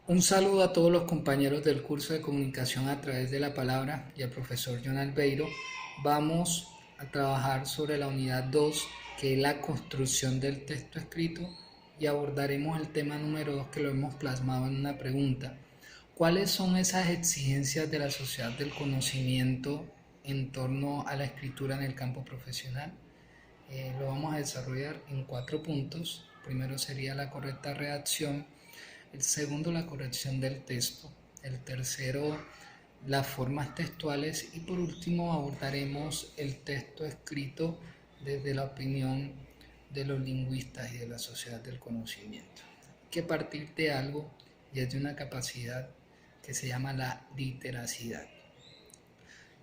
Un saludo a todos los compañeros del curso de comunicación a través de la palabra y al profesor John Albeiro. Vamos a trabajar sobre la unidad 2, que es la construcción del texto escrito, y abordaremos el tema número 2 que lo hemos plasmado en una pregunta. ¿Cuáles son esas exigencias de la sociedad del conocimiento en torno a la escritura en el campo profesional? Lo vamos a desarrollar en 4 puntos. Primero sería la correcta redacción, el segundo la corrección del texto, el tercero las formas textuales y por último abordaremos el texto escrito desde la opinión de los lingüistas y de la sociedad del conocimiento. Hay que partir de algo y es de una capacidad que se llama la literacidad,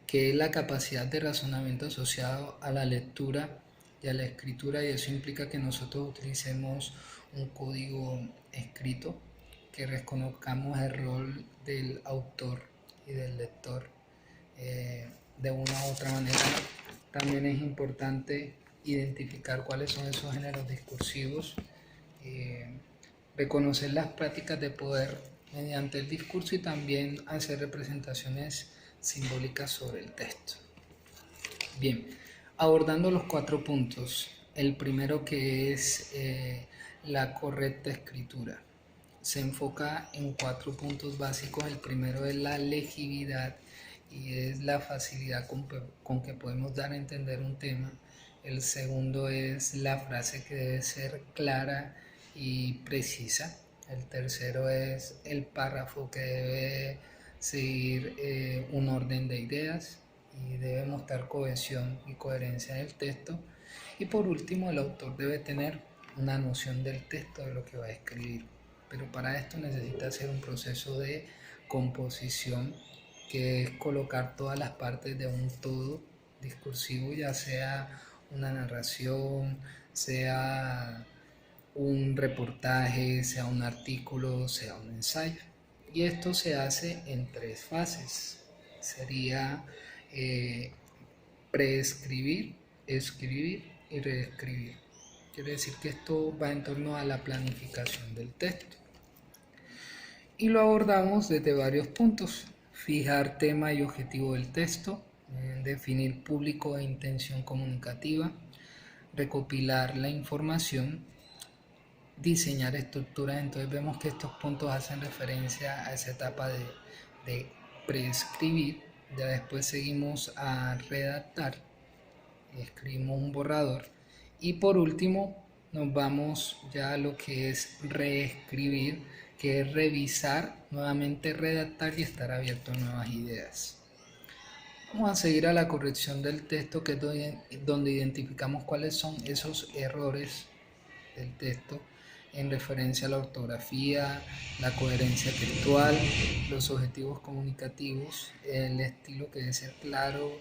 que es la capacidad de razonamiento asociado a la lectura y a la escritura, y eso implica que nosotros utilicemos un código escrito, que reconozcamos el rol del autor y del lector de una u otra manera. También es importante identificar cuáles son esos géneros discursivos, eh, reconocer las prácticas de poder mediante el discurso y también hacer representaciones simbólicas sobre el texto. Bien, abordando los 4 puntos. El primero, que es la correcta escritura, se enfoca en 4 puntos básicos. El primero es la legibilidad y es la facilidad con que podemos dar a entender un tema. El segundo es la frase, que debe ser clara y precisa. El tercero es el párrafo, que debe seguir un orden de ideas y debe mostrar cohesión y coherencia en el texto. Y por último, el autor debe tener una noción del texto, de lo que va a escribir. Pero para esto necesita hacer un proceso de composición, que es colocar todas las partes de un todo discursivo, ya sea una narración, sea un reportaje, sea un artículo, sea un ensayo. Y esto se hace en 3 fases. Sería eh, preescribir, escribir y reescribir. Quiere decir que esto va en torno a la planificación del texto. Y lo abordamos desde varios puntos: fijar tema y objetivo del texto, definir público e intención comunicativa, recopilar la información, diseñar estructuras. Entonces vemos que estos puntos hacen referencia a esa etapa de preescribir. Ya después seguimos a redactar, escribimos un borrador y por último nos vamos ya a lo que es reescribir, que es revisar, nuevamente redactar y estar abierto a nuevas ideas. Vamos a seguir a la corrección del texto, que es donde identificamos cuáles son esos errores del texto en referencia a la ortografía, la coherencia textual, los objetivos comunicativos, el estilo, que debe ser claro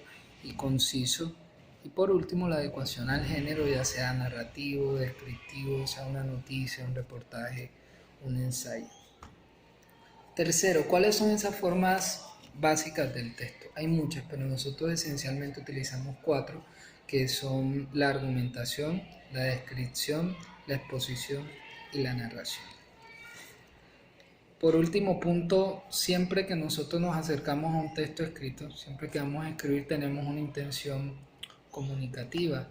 y conciso, y por último la adecuación al género, ya sea narrativo, descriptivo, sea una noticia, un reportaje, un ensayo. Tercero, ¿cuáles son esas formas básicas del texto? Hay muchas, pero nosotros esencialmente utilizamos 4, que son la argumentación, la descripción, la exposición y la narración. Por último punto, siempre que nosotros nos acercamos a un texto escrito, siempre que vamos a escribir, tenemos una intención comunicativa.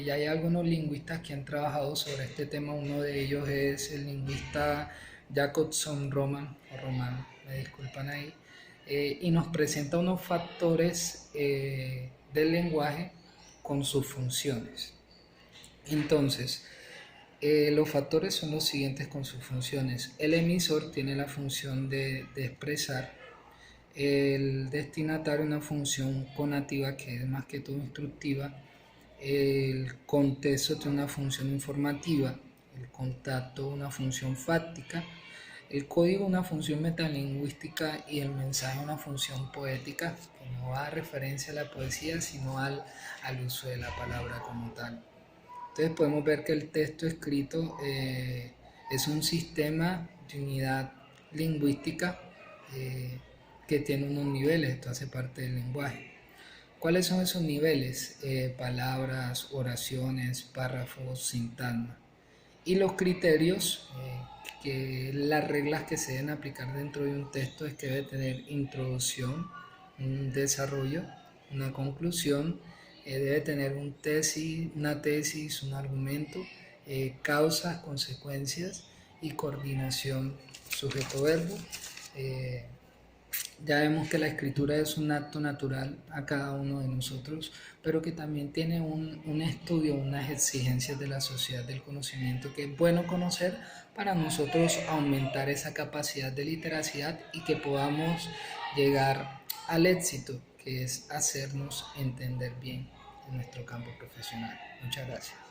Ya hay algunos lingüistas que han trabajado sobre este tema. Uno de ellos es el lingüista Jacobson Roman, o Roman, me disculpan ahí, y nos presenta unos factores del lenguaje con sus funciones. Entonces, los factores son los siguientes con sus funciones. El emisor tiene la función de expresar, el destinatario una función conativa, que es más que todo instructiva, el contexto tiene una función informativa, el contacto una función fáctica, el código una función metalingüística y el mensaje una función poética, que no va a referencia a la poesía sino al uso de la palabra como tal. Entonces podemos ver que el texto escrito es un sistema de unidad lingüística que tiene unos niveles. Esto hace parte del lenguaje. ¿Cuáles son esos niveles? Palabras, oraciones, párrafos, sintagma. Y los criterios, que las reglas que se deben aplicar dentro de un texto es que debe tener introducción, un desarrollo, una conclusión, debe tener una tesis, un argumento, causas, consecuencias y coordinación sujeto-verbo. Ya vemos que la escritura es un acto natural a cada uno de nosotros, pero que también tiene un estudio, unas exigencias de la sociedad del conocimiento que es bueno conocer para nosotros aumentar esa capacidad de literacidad y que podamos llegar al éxito, que es hacernos entender bien en nuestro campo profesional. Muchas gracias.